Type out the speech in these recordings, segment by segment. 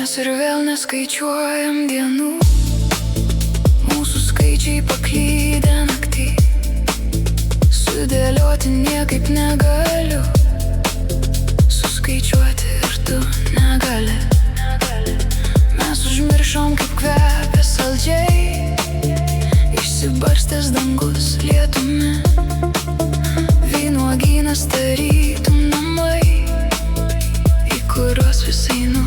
Mes ir vėl neskaičiuojam dienų, mūsų skaičiai paklydę naktį. Sudėlioti niekaip negaliu, suskaičiuoti ir tu negali. Mes užmiršom, kaip kvepia saldžiai išsibarstęs dangus lietumi. Vynuogynas tarytum namai, į kuriuos vis einu.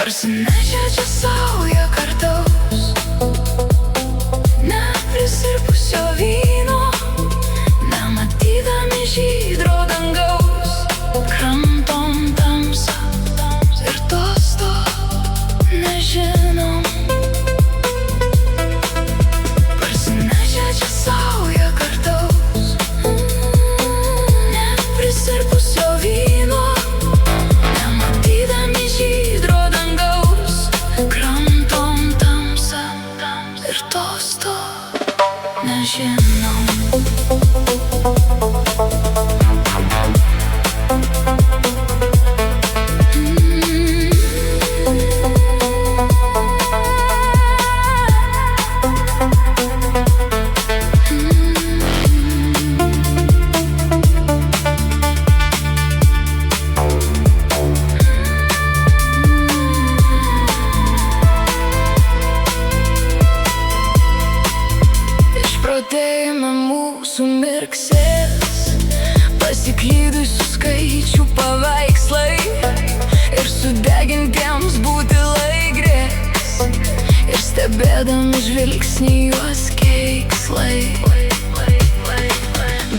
Parsinešę čia saują kartaus, neprisirpusio vyno, nematydami žydro dangaus, kramtom tamsą ir to nežinom. Parsinešę čia saują kartaus, neprisirpusio vyno, nematydami žydro dangaus, kramtom tamsą ir to nežinom. Išprotėjime mūsų mirksės, pasiklydusių skaičių paveikslai, ir sudegintiems butilai grės, ir stebėdami žvilgsnį juos keiksmai.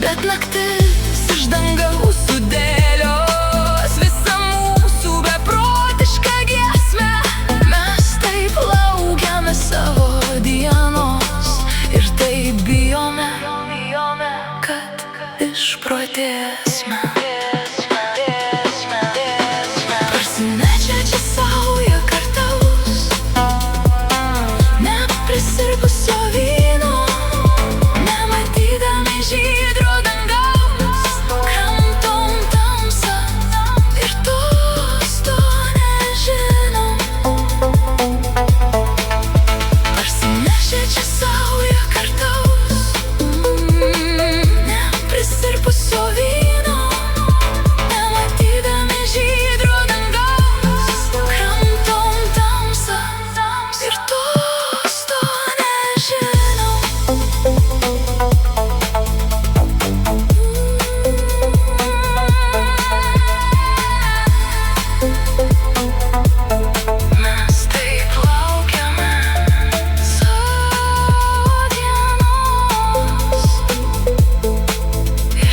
Bet naktis iš dangaus sudėlios visą mūsų beprotišką giesmę. Mes taip laukiame savo dienos ir taip bijome, kad išprotėsime.